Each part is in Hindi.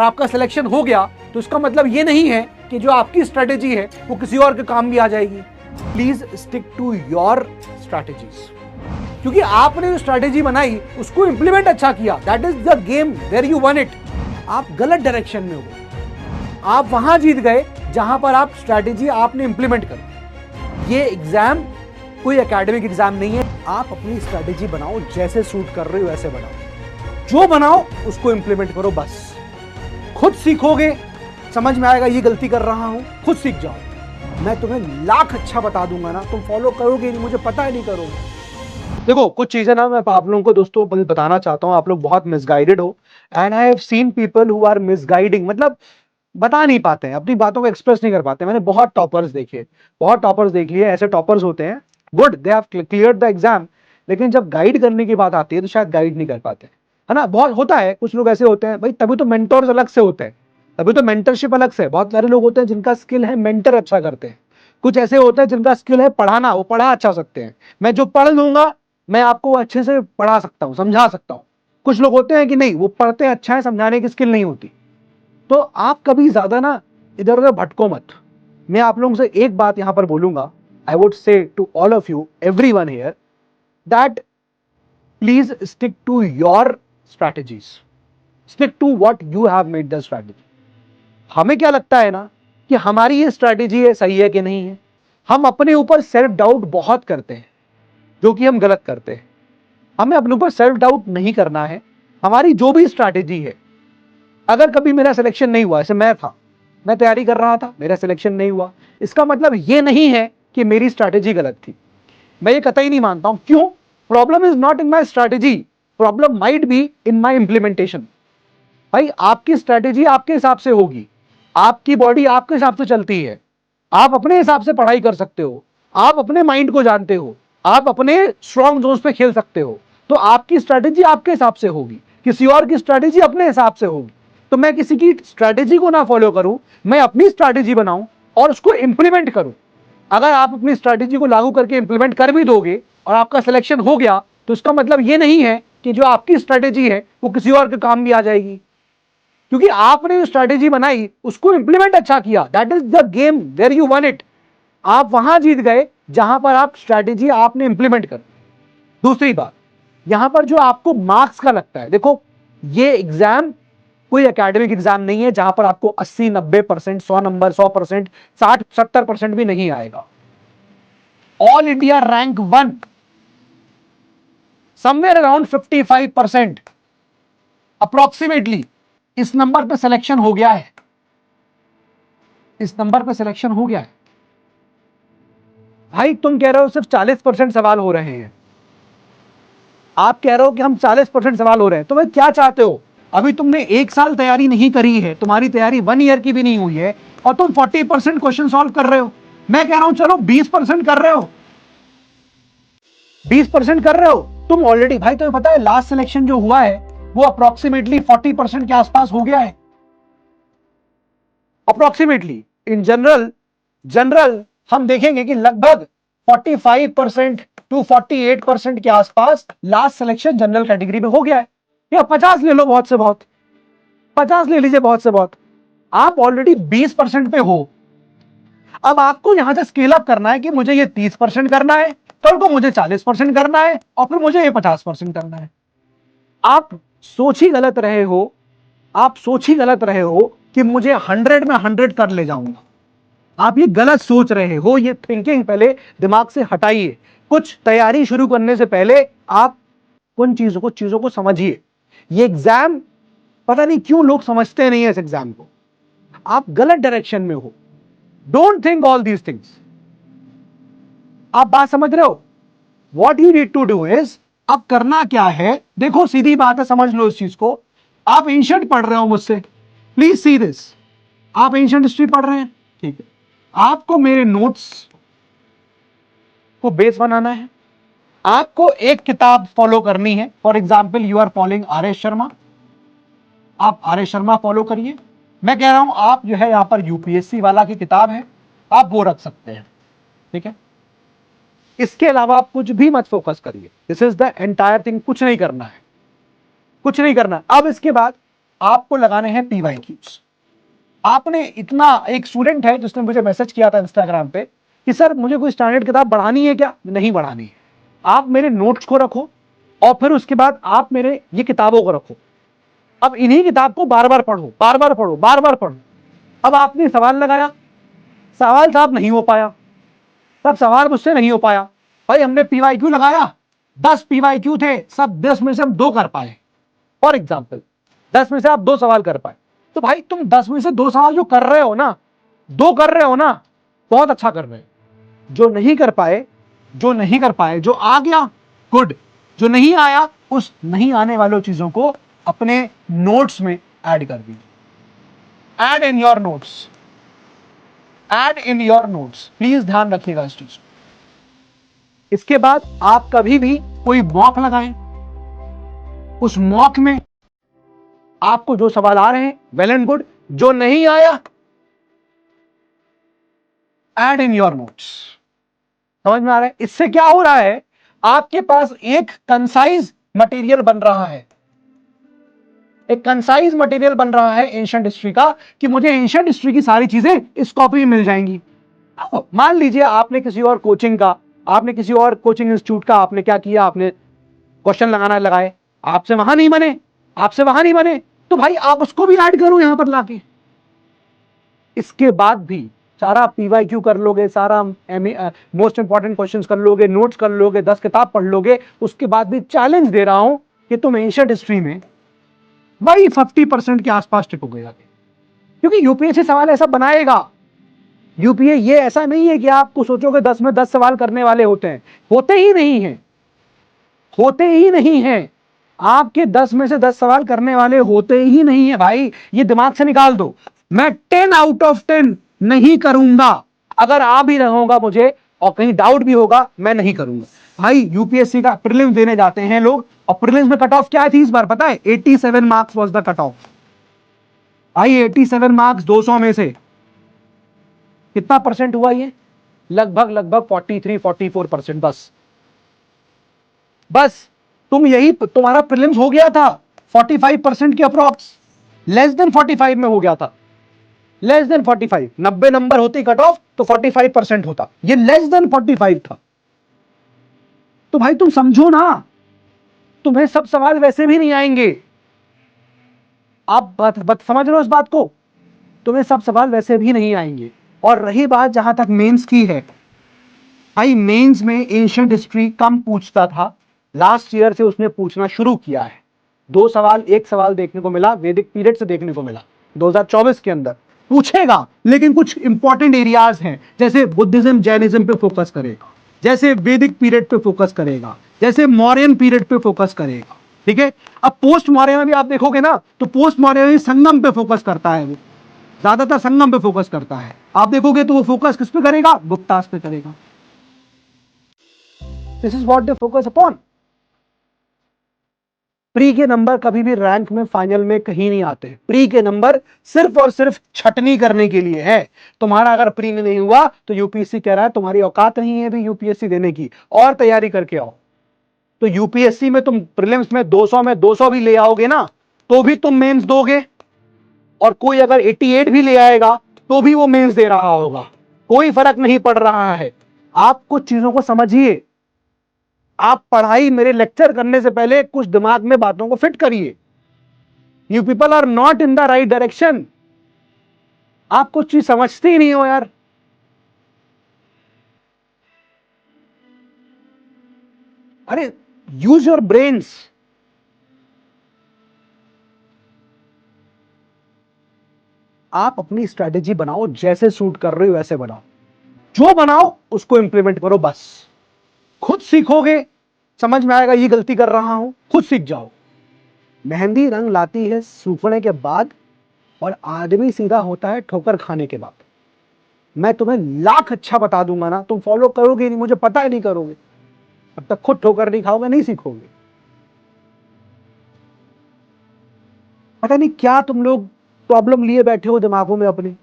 आपका सिलेक्शन हो गया तो इसका मतलब ये नहीं है कि जो आपकी स्ट्रेटेजी है वो किसी और के काम भी आ जाएगी। Please stick to your strategies, क्योंकि आपने जो स्ट्रेटेजी बनाई उसको इंप्लीमेंट अच्छा किया, that is the game where you won it. आप गलत डायरेक्शन में हो, आप वहां जीत गए जहां पर आप स्ट्रेटेजी आपने इंप्लीमेंट कर। ये एग्जाम कोई एकेडमिक एग्जाम नहीं है। आप अपनी स्ट्रेटेजी बनाओ, जैसे सूट कर रहे हो वैसे बनाओ, जो बनाओ उसको इंप्लीमेंट करो। बस खुद सीखोगे, समझ में आएगा ये गलती कर रहा हूं, खुद सीख जाओ। मैं तुम्हें लाख अच्छा बता दूंगा ना, तुम फॉलो करोगे नहीं, मुझे पता है नहीं करोगे। देखो कुछ चीजें ना मैं आप लोगों को दोस्तों बताना चाहता हूं, आप लोग बहुत मिसगाइडेड हो and I have seen people who are misguiding, मतलब बता नहीं पाते हैं, अपनी बातों को एक्सप्रेस नहीं कर पाते। मैंने बहुत टॉपर्स देखे, बहुत टॉपर्स देख लिए, ऐसे टॉपर्स होते हैं, good they have cleared the exam, लेकिन जब गाइड करने की बात आती है तो शायद गाइड नहीं कर पाते, है ना। बहुत होता है, कुछ लोग ऐसे होते हैं भाई, तभी तो मेंटोर्स अलग से होते हैं, तभी तो मेंटरशिप अलग से। बहुत सारे लोग होते हैं जिनका स्किल है मेंटर अच्छा करते हैं, कुछ ऐसे होते हैं जिनका स्किल है पढ़ाना, वो पढ़ा अच्छा सकते हैं। मैं जो पढ़ लूंगा मैं आपको अच्छे से पढ़ा सकता हूं, समझा सकता हूं। कुछ लोग होते हैं कि नहीं, वो पढ़ते अच्छा है, समझाने की स्किल नहीं होती। तो आप कभी ज्यादा ना इधर उधर भटको मत। मैं आप लोगों से एक बात यहां पर बोलूंगा, I would say to all of you, everyone here, that please stick to your strategies, stick to what you have made the strategy. हमें क्या लगता है ना कि हमारी ये स्ट्रैटेजी है, सही है कि नहीं है। हम अपने ऊपर सेल्फ डाउट बहुत करते हैं, जो कि हम गलत करते हैं। हमें अपने ऊपर सेल्फ डाउट नहीं करना है। हमारी जो भी स्ट्रैटेजी है, अगर कभी मेरा सिलेक्शन नहीं हुआ, जैसे मैं तैयारी कर रहा था, मेरा सिलेक्शन नहीं हुआ, इसका मतलब ये नहीं है कि मेरी स्ट्रैटेजी गलत थी। मैं ये कतई नहीं मानता हूं। क्यों? Problem is not in my strategy, problem might be in my implementation. भाई आपकी स्ट्रैटेजी आपके हिसाब से होगी, आपकी बॉडी आपके हिसाब से चलती है, आप अपने हिसाब से पढ़ाई कर सकते हो, आप अपने माइंड को जानते हो, आप अपने स्ट्रॉन्ग जोन्स पे खेल सकते हो। तो आपकी स्ट्रैटेजी आपके हिसाब से होगी, किसी और की स्ट्रैटेजी अपने हिसाब से होगी। तो मैं किसी की स्ट्रैटेजी को ना फॉलो करूं, मैं अपनी स्ट्रैटेजी बनाऊं और उसको इंप्लीमेंट करूं। अगर आप अपनी स्ट्रैटेजी को लागू करके इंप्लीमेंट कर भी दोगे और आपका सिलेक्शन हो गया, तो इसका मतलब ये नहीं है कि जो आपकी स्ट्रैटेजी है वो किसी और के काम भी आ जाएगी, क्योंकि आपने जो स्ट्रैटेजी बनाई उसको इंप्लीमेंट अच्छा किया, that is the game where you won it. आप वहां जीत गए जहां पर आप स्ट्रैटेजी आपने इंप्लीमेंट कर। दूसरी बात, यहां पर जो आपको मार्क्स का लगता है, देखो ये एग्जाम कोई एकेडमिक एग्जाम नहीं है जहां पर आपको 80-90%, 100 नंबर, 100%, 60-70% भी नहीं आएगा। All India rank 1 somewhere around 55% approximately इस नंबर पे सिलेक्शन हो गया है, इस नंबर पे सिलेक्शन हो गया है। भाई तुम कह रहे हो सिर्फ 40% सवाल हो रहे हैं, आप कह रहे हो कि हम 40% सवाल हो रहे हैं, तो मैं क्या चाहते हो? अभी तुमने 1 साल तैयारी नहीं करी है, तुम्हारी तैयारी 1 ईयर की भी नहीं हुई है और तुम 40% क्वेश्चन सॉल्व कर रहे हो। मैं कह रहा हूं चलो 20% कर रहे हो, 20% कर रहे हो तुम ऑलरेडी। भाई तुम्हें पता है लास्ट सिलेक्शन जो हुआ है वो अप्रोक्सीमेटली 40% के आसपास हो गया है, अप्रोक्सीमेटली। इन जनरल हम देखेंगे कि लगभग 45% टू 48% के आसपास लास्ट सिलेक्शन जनरल कैटेगरी में हो गया है। या 50 ले लो, बहुत से बहुत 50 ले लीजिए, बहुत से बहुत। आप ऑलरेडी 20% पे हो। अब आपको यहां से स्केल अप करना है कि मुझे ये 30% करना है, कल को मुझे 40% करना है और फिर मुझे ये 50% करना है। आप सोच ही गलत रहे हो, आप सोच ही गलत रहे हो कि मुझे 100 में 100 कर ले जाऊंगा। आप ये गलत सोच रहे हो, ये थिंकिंग पहले दिमाग से हटाइए। कुछ तैयारी शुरू करने से पहले आप उन चीजों को समझिए। ये एग्जाम, पता नहीं क्यों लोग समझते नहीं है इस एग्जाम को। आप गलत डायरेक्शन में हो। Don't think all these things. आप बात समझ रहे हो? What you need to do is, अब करना क्या है, देखो सीधी बात है, समझ लो इस चीज को। आप एंशिएंट पढ़ रहे हो मुझसे, प्लीज सी दिस। आप एंशिएंट हिस्ट्री पढ़ रहे हैं, ठीक है, आपको मेरे नोट्स को बेस बनाना है, आपको एक किताब फॉलो करनी है। For example you are following R S Sharma, आप आर एस शर्मा फॉलो करिए। मैं कह रहा हूं आप जो है यहां पर यूपीएससी वाला की किताब है, आप वो रख सकते हैं, ठीक है। इसके अलावा आप कुछ भी मत फोकस करिए, this is the entire thing. कुछ नहीं करना है, कुछ नहीं करना। अब इसके बाद आपको लगाने हैं PYQs। आपने इतना, एक स्टूडेंट है जिसने मुझे मैसेज किया था इंस्टाग्राम पे कि सर मुझे कोई स्टैंडर्ड किताब बढ़ानी है क्या? नहीं बढ़ानी है, आप मेरे नोट्स को रखो और फिर उसके बाद आप मेरे ये किताबों को रखो। अब इन्हीं किताब को बार बार पढ़ो, बार बार पढ़ो, बार बार पढ़ो। अब आपने सवाल लगाया, सवाल साहब नहीं हो पाया, सब सवाल मुझसे नहीं हो पाया। भाई हमने PYQ लगाया, 10 PYQ थे, सब 10 में से हम 2 कर पाए। फॉर एग्जाम्पल 10 में से आप 2 सवाल कर पाए, तो भाई तुम 10 में से 2 सवाल जो कर रहे हो ना, 2 कर रहे हो ना, बहुत अच्छा कर रहे हो। जो नहीं कर पाए, जो नहीं कर पाए, जो आ गया गुड, जो नहीं आया उस नहीं आने वालों चीजों को अपने नोट्स में ऐड कर दीजिए। Add in your notes, add in your notes, please ध्यान रखिएगा इस चीज। इसके बाद आप कभी भी कोई मॉक लगाएं, उस मॉक में आपको जो सवाल आ रहे हैं वेल एंड गुड, जो नहीं आया ऐड इन योर नोट्स। समझ में आ रहा है? इससे क्या हो रहा है, आपके पास एक कंसाइज मटेरियल बन रहा है, एक कंसाइज मटेरियल बन रहा है एंशिएंट हिस्ट्री का, कि मुझे एंशिएंट हिस्ट्री की सारी चीजें इस कॉपी में मिल जाएंगी। मान लीजिए आपने किसी और कोचिंग का, आपने किसी और कोचिंग इंस्टीट्यूट का आपने क्या किया, आपने क्वेश्चन लगाना लगाए, आपसे वहां नहीं बने, आपसे वहां नहीं बने, तो भाई आप उसको भी ऐड करो यहां पर लाके। इसके बाद भी सारा PYQ कर लोगे, सारा मोस्ट इंपॉर्टेंट क्वेश्चंस कर लोगे, नोट्स कर लोगे, 10 किताब पढ़ लोगे, उसके बाद भी चैलेंज दे रहा हूं कि तुम एंशिएंट हिस्ट्री में भाई 50% के आसपास टिकोगे जाके, क्योंकि यूपीएससी सवाल ऐसा बनाएगा। यूपीए ये ऐसा नहीं है कि आपको सोचोगे 10 में 10 सवाल करने वाले होते हैं, होते ही नहीं है, होते ही नहीं है। आपके 10 में से 10 सवाल करने वाले होते ही नहीं है भाई, ये दिमाग से निकाल दो। मैं 10 आउट ऑफ 10 नहीं करूंगा, अगर आ भी रहूंगा मुझे और कहीं डाउट भी होगा मैं नहीं करूंगा। भाई यूपीएससी का प्रीलिम्स देने जाते हैं लोग, और प्रीलिम्स में कट ऑफ क्या थी इस बार पता है? 87 marks was the cut off. भाई 87 मार्क्स 200 में से कितना परसेंट हुआ? ये लगभग लगभग 43-44%। बस बस तुम यही, तुम्हारा प्रीलिम्स हो गया था 45% के अप्रॉक्स, लेस देन 45 में हो गया था, लेस देन 45। 90 नंबर होती कट ऑफ तो 45% होता, ये लेस देन 45 था। तो भाई तुम समझो ना, तुम्हें सब सवाल वैसे भी नहीं आएंगे। आप बात समझ रहे हो इस बात को? तुम्हें सब सवाल वैसे भी नहीं आएंगे। और रही बात जहां तक मेंस की है, भाई मेंस में एंशिएंट हिस्ट्री कम पूछता था, लास्ट ईयर से उसने पूछना शुरू किया है। 2 सवाल, 1 सवाल देखने को मिला वैदिक पीरियड से, देखने को मिला 2024 के अंदर। पूछेगा लेकिन कुछ इंपॉर्टेंट एरियाज हैं, जैसे बुद्धिज्म जैनिज्म पे फोकस करेगा, जैसे वैदिक पीरियड पे फोकस करेगा, जैसे मौर्यन पीरियड पे फोकस करेगा। ठीक है, अब पोस्ट मौर्य में भी आप देखोगे ना, तो पोस्ट मौर्य में संगम पे फोकस करता है, वो ज्यादातर संगम पे फोकस करता है। आप देखोगे तो वो फोकस किस पे करेगा? गुप्तास पे करेगा। This is what they focus upon. Pre के नंबर कभी भी रैंक में, फाइनल में कहीं नहीं आते। प्री के नंबर सिर्फ और सिर्फ छटनी करने के लिए है। तुम्हारा अगर प्री में नहीं हुआ तो यूपीएससी कह रहा है तुम्हारी औकात नहीं है भी यूपीएससी देने की, और तैयारी करके आओ। तो यूपीएससी में तुम प्रीलिम्स में 200 में 200 भी ले आओगे ना, तो भी तुम मेंस दोगे। और कोई अगर 88 भी ले आएगा तो भी वो मेंस दे रहा होगा, कोई फर्क नहीं पड़ रहा है। आप कुछ चीजों को समझिए। आप पढ़ाई, मेरे लेक्चर करने से पहले कुछ दिमाग में बातों को फिट करिए। You people are not in the right direction. आप कुछ चीज समझते ही नहीं हो यार। अरे यूज योर ब्रेन्स। आप अपनी स्ट्रेटेजी बनाओ, जैसे सूट कर रहे हो वैसे बनाओ, जो बनाओ उसको इंप्लीमेंट करो। बस खुद सीखोगे, समझ में आएगा ये गलती कर रहा हूं, खुद सीख जाओ। मेहंदी रंग लाती है सूखने के बाद, और आदमी सीधा होता है ठोकर खाने के बाद। मैं तुम्हें लाख अच्छा बता दूंगा ना, तुम फॉलो करोगे नहीं, मुझे पता है नहीं करोगे। अब तक खुद ठोकर नहीं खाओगे, नहीं सीखोगे। पता नहीं क्या तुम लोग प्रॉब्लम लिए बैठे हो दिमागों में अपने,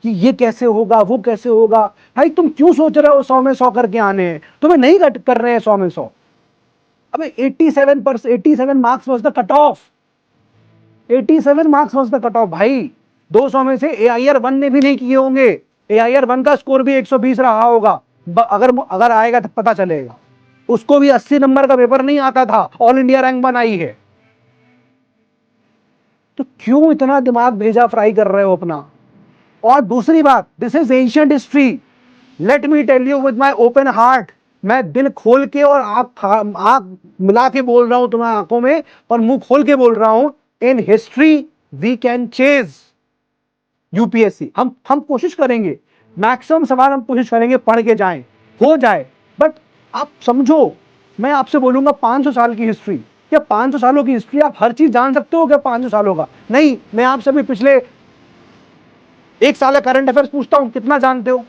कि ये कैसे होगा, वो कैसे होगा। भाई तुम क्यों सोच रहे हो 100 में 100 करके आने हैं? तुम्हें नहीं कर रहे हैं 100 में 100। अबे 87 marks was the cut off. 87 marks was the cut off भाई। 200 में से AIR 1 ने भी नहीं किए होंगे। AIR 1 का स्कोर भी 120 रहा होगा। अगर आएगा तो पता चलेगा। उसको भी 80 नंबर का पेपर नहीं आता था, ऑल इंडिया रैंक बनाई है। तो क्यों इतना दिमाग भेजा फ्राई कर रहे हो अपना? और दूसरी बात, this is ancient history. Let me tell you with my open heart, मैं दिल खोल के और आंख मिला के बोल रहा हूं तुम्हारी आंखों में, और मुंह खोल के बोल रहा हूं, in history we can chase UPSC. हम कोशिश करेंगे, मैक्सिमम सवाल हम कोशिश करेंगे पढ़ के जाएं, हो जाए। बट आप समझो, मैं आपसे बोलूंगा 500 साल की हिस्ट्री, क्या 500 सालों की हिस्ट्री आप हर चीज जान सकते हो क्या 500 सालों का? नहीं। मैं आपसे भी पिछले एक साल का करंट अफेयर्स पूछता हूं, कितना जानते हो?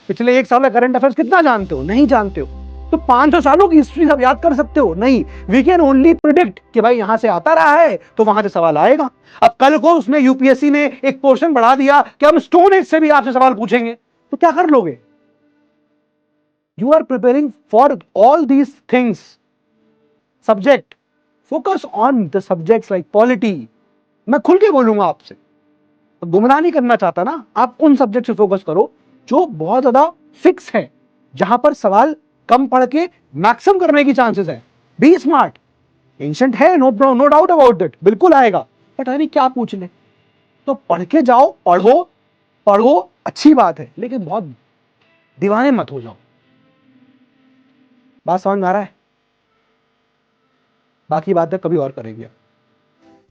पिछले एक साल का करंट अफेयर्स कितना जानते हो? नहीं जानते हो। तो 500 सालों की हिस्ट्री सब याद कर सकते हो? नहीं। वी कैन ओनली प्रिडिक्ट कि भाई यहां से आता रहा है तो वहां से सवाल आएगा। अब कल को उसमें यूपीएससी ने एक पोर्शन बढ़ा दिया कि हम स्टोन एज से भी आपसे सवाल पूछेंगे, तो क्या कर लोगे? You are preparing for all these things. Subject, focus on the subjects like polity. मैं खुल के बोलूंगा आपसे, गुमराह नहीं करना चाहता ना। आप उन सब्जेक्ट से फोकस करो जो बहुत ज्यादा फिक्स है, जहां पर सवाल कम पढ़ के मैक्सिमम करने की चांसेस है। Be smart. एंशिएंट है, no no doubt about that, बिल्कुल आएगा। बट अरे क्या पूछ ले, तो पढ़ के जाओ, पढ़ो पढ़ो, अच्छी बात है, लेकिन बहुत दीवाने मत हो जाओ। बात समझ में आ रहा है? बाकी बातें कभी और करेंगे।